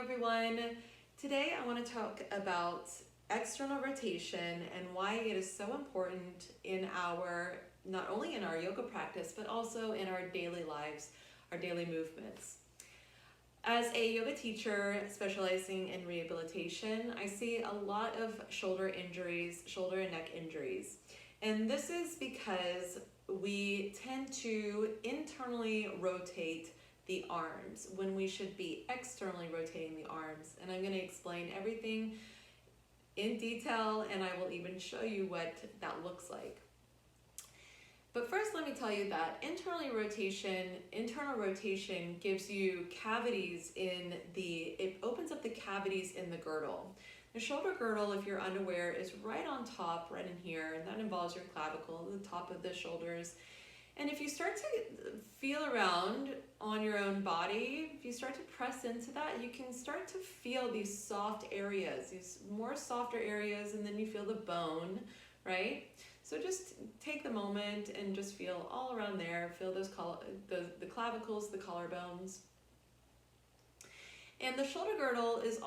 everyone. Today I want to talk about external rotation and why it is so important in not only in our yoga practice, but also in our daily lives, our daily movements. As a yoga teacher specializing in rehabilitation, I see a lot of shoulder injuries, shoulder and neck injuries. And this is because we tend to internally rotate the arms when we should be externally rotating the arms. And I'm going to explain everything in detail, and I will even show you what that looks like. But first, let me tell you that internal rotation gives you cavities it opens up the cavities in the girdle. The shoulder girdle, if you're unaware, is right on top, right in here, and that involves your clavicle, the top of the shoulders. And if you start to feel around on your own body, if you start to press into that, you can start to feel these soft areas, these more softer areas, and then you feel the bone, right? So just take the moment and just feel all around there. Feel those the clavicles, the collarbones. And the shoulder girdle is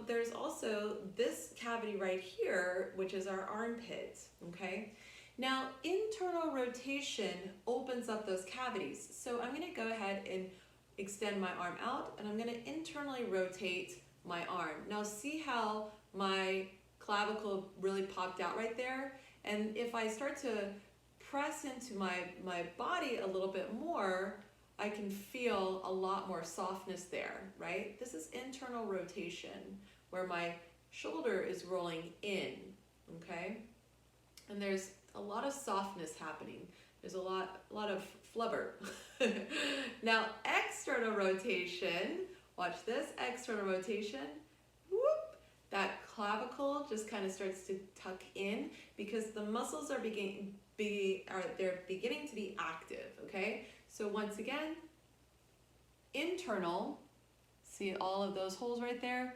there's also this cavity right here, which is our armpit, okay? Now, internal rotation opens up those cavities. So I'm going to go ahead and extend my arm out, and I'm going to internally rotate my arm. Now, see how my clavicle really popped out right there? And if I start to press into my body a little bit more, I can feel a lot more softness there, right? This is internal rotation, where my shoulder is rolling in, okay? And there's a lot of softness happening. There's a lot of flubber. Now, external rotation, watch this, external rotation, whoop, that clavicle just kind of starts to tuck in because the muscles are beginning to be active, okay? So once again, internal, see all of those holes right there,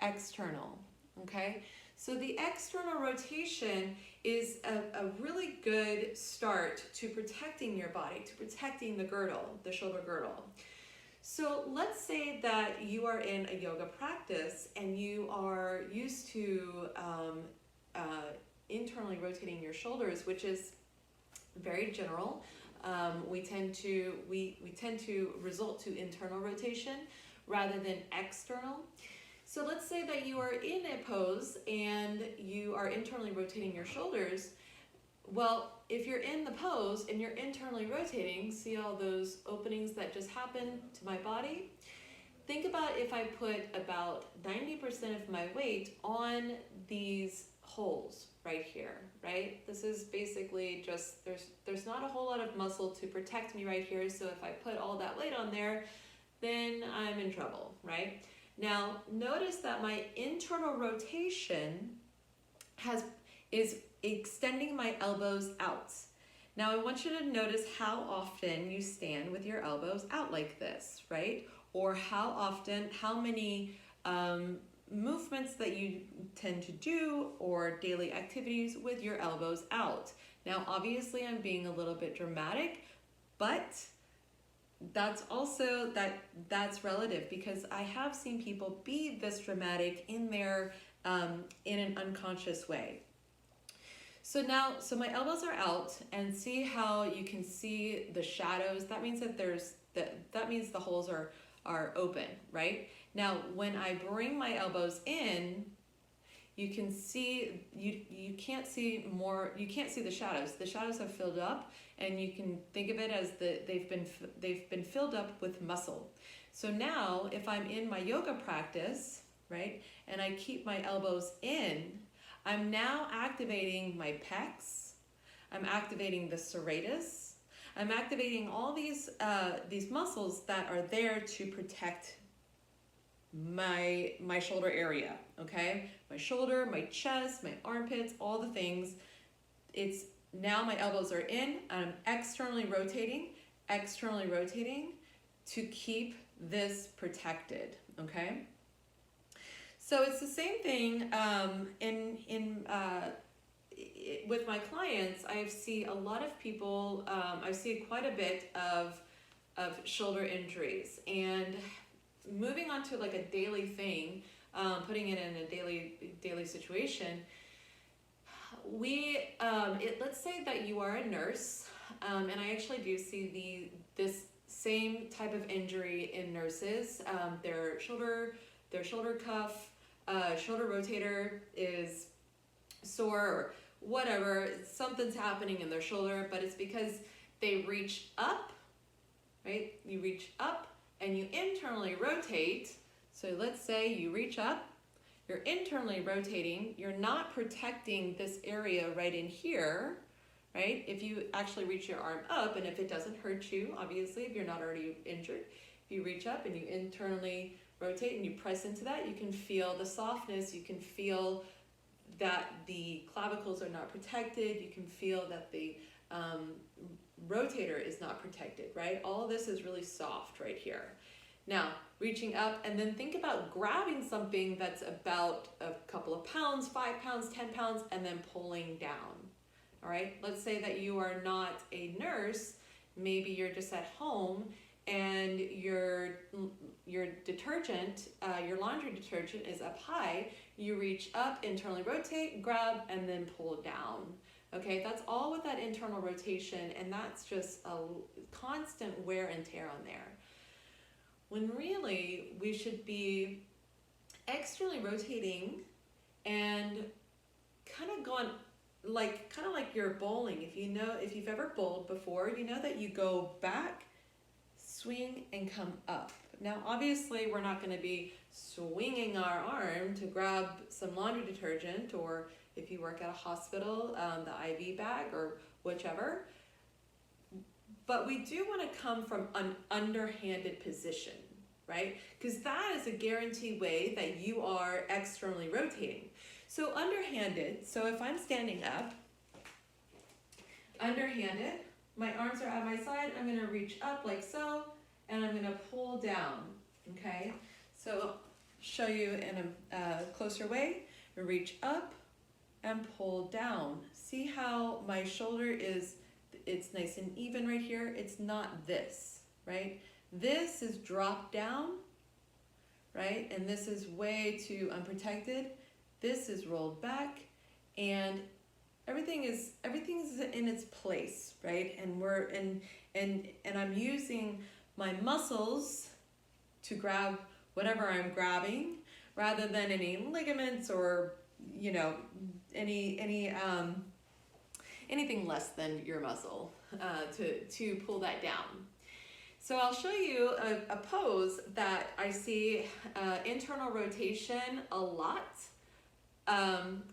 external, okay? So the external rotation is a really good start to protecting your body, to protecting the girdle, the shoulder girdle. So let's say that you are in a yoga practice and you are used to internally rotating your shoulders, which is very general. We tend to result to internal rotation rather than external. So let's say that you are in a pose and you are internally rotating your shoulders. Well, if you're in the pose and you're internally rotating, see all those openings that just happened to my body? Think about if I put about 90% of my weight on these holes right here, right? This is basically just, there's not a whole lot of muscle to protect me right here, so if I put all that weight on there, then I'm in trouble, right? Now, notice that my internal rotation is extending my elbows out. Now, I want you to notice how often you stand with your elbows out like this, right? Or how many movements that you tend to do or daily activities with your elbows out. Now, obviously, I'm being a little bit dramatic, but that's also that's relative because I have seen people be this dramatic in an unconscious way. So my elbows are out, and see how you can see the shadows. That means that means the holes are open, right? Now, when I bring my elbows in, you can see you can't see the shadows. The shadows have filled up, and you can think of it as they've been filled up with muscle. So now, if I'm in my yoga practice, right, and I keep my elbows in, I'm now activating my pecs. I'm activating the serratus. I'm activating all these muscles that are there to protect my shoulder area, okay? My shoulder, my chest, my armpits, all the things. It's now my elbows are in, and I'm externally rotating to keep this protected, okay? So it's the same thing with my clients. I see a lot of people, I see quite a bit of shoulder injuries, and moving on to like a daily thing, putting it in a daily situation, let's say that you are a nurse, and I actually do see this same type of injury in nurses. Their shoulder cuff, shoulder rotator is sore or whatever, something's happening in their shoulder, but it's because they reach up, right? You reach up and you internally rotate. So let's say you reach up, you're internally rotating, you're not protecting this area right in here, right? If you actually reach your arm up, and if it doesn't hurt you, obviously, if you're not already injured, if you reach up and you internally rotate and you press into that, you can feel the softness, you can feel that the clavicles are not protected, you can feel that the rotator is not protected, right? All of this is really soft right here. Now, reaching up, and then think about grabbing something that's about a couple of pounds, 5 pounds, 10 pounds, and then pulling down, all right? Let's say that you are not a nurse, maybe you're just at home, and your detergent, your laundry detergent is up high. You reach up, internally rotate, grab, and then pull down. Okay, that's all with that internal rotation, and that's just a constant wear and tear on there. When really we should be externally rotating and kind of going like you're bowling. If you've ever bowled before, you know that you go back, swing, and come up. Now, obviously, we're not going to be swinging our arm to grab some laundry detergent, or if you work at a hospital, the IV bag or whichever. But we do want to come from an underhanded position, right? Because that is a guaranteed way that you are externally rotating. So underhanded, so if I'm standing up, underhanded, my arms are at my side, I'm going to reach up like so, and I'm going to pull down, okay? So I'll show you in a closer way. Reach up and pull down. See how my shoulder it's nice and even right here? It's not this, right? This is dropped down, right? And this is way too unprotected. This is rolled back, and everything is in its place, right? And I'm using my muscles to grab whatever I'm grabbing, rather than any ligaments or anything less than your muscle to pull that down. So I'll show you a pose that I see internal rotation a lot.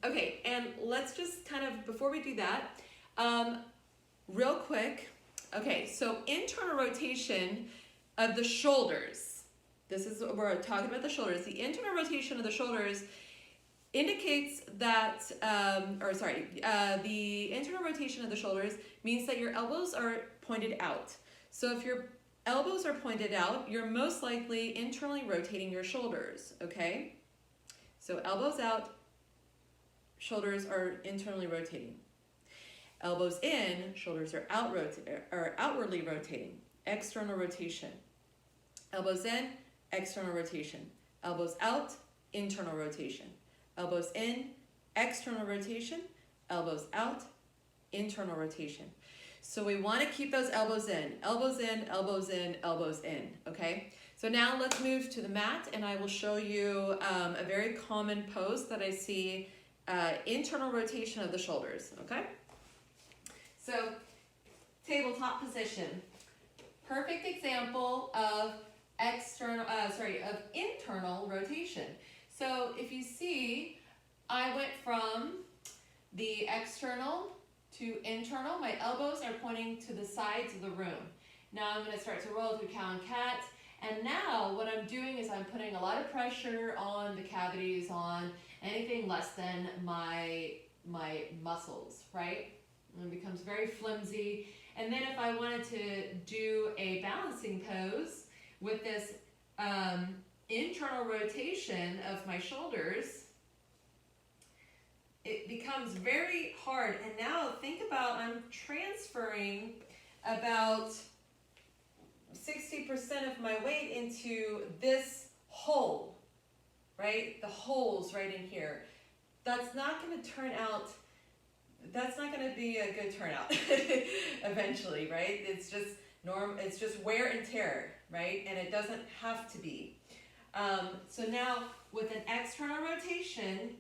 Okay, and let's just kind of, before we do that, real quick, okay, so internal rotation of the shoulders. This is what we're talking about, the shoulders. The internal rotation of the shoulders indicates that, the internal rotation of the shoulders means that your elbows are pointed out. So if your elbows are pointed out, you're most likely internally rotating your shoulders, okay? So elbows out, shoulders are internally rotating. Elbows in, shoulders are outwardly rotating, external rotation. Elbows in, external rotation. Elbows out, internal rotation. Elbows in, external rotation. Elbows out, internal rotation. So we want to keep those elbows in, elbows in, elbows in, elbows in, okay? So now let's move to the mat, and I will show you a very common pose that I see, internal rotation of the shoulders, okay? So tabletop position, perfect example of internal rotation. So if you see, I went from the external to internal. My elbows are pointing to the sides of the room. Now I'm going to start to roll through cow and cat. And now what I'm doing is I'm putting a lot of pressure on the cavities, on anything less than my muscles, right? And it becomes very flimsy. And then if I wanted to do a balancing pose with this internal rotation of my shoulders, it becomes very hard. And now think about, I'm transferring about 60% of my weight into this hole, right? The holes right in here. That's not going to turn out, that's not going to be a good turnout eventually, right? It's just wear and tear, right? And it doesn't have to be. So now with an external rotation,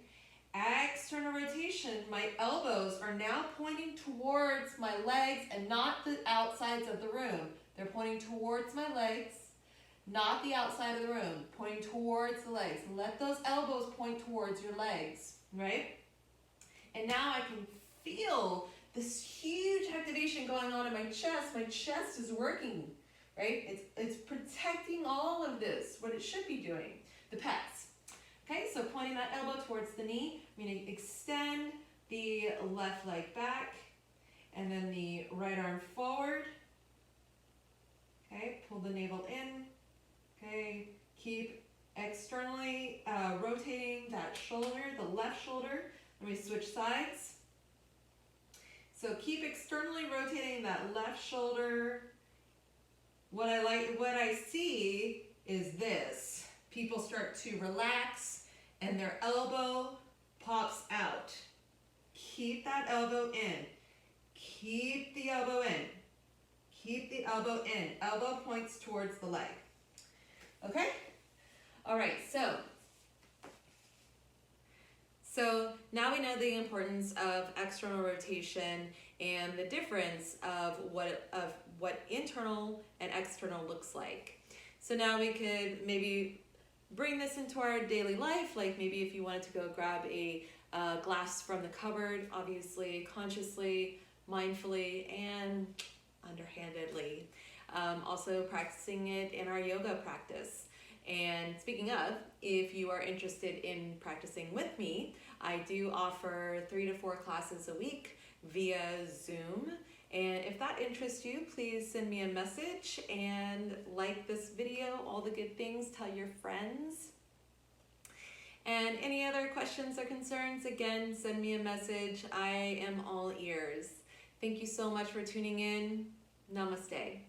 my elbows are now pointing towards my legs and not the outsides of the room. They're pointing towards my legs, not the outside of the room, pointing towards the legs. Let those elbows point towards your legs, right? And now I can feel this huge activation going on in my chest. My chest is working, right? It's protecting all of this, what it should be doing, the pecs. Okay, so pointing that elbow towards the knee, I'm going to extend the left leg back and then the right arm forward. Okay, pull the navel in. Okay, keep externally rotating that shoulder, the left shoulder. Let me switch sides. So keep externally rotating that left shoulder. What I see is this. People start to relax and their elbow pops out. Keep that elbow in. Keep the elbow in. Keep the elbow in. Elbow points towards the leg. Okay? All right, so now we know the importance of external rotation and the difference of what internal and external looks like. So now we could maybe bring this into our daily life, like maybe if you wanted to go grab a glass from the cupboard, obviously, consciously, mindfully, and underhandedly. Also practicing it in our yoga practice. And speaking of, if you are interested in practicing with me, I do offer 3 to 4 classes a week via Zoom. And if that interests you, please send me a message and like this video, all the good things, tell your friends. And any other questions or concerns, again, send me a message. I am all ears. Thank you so much for tuning in. Namaste.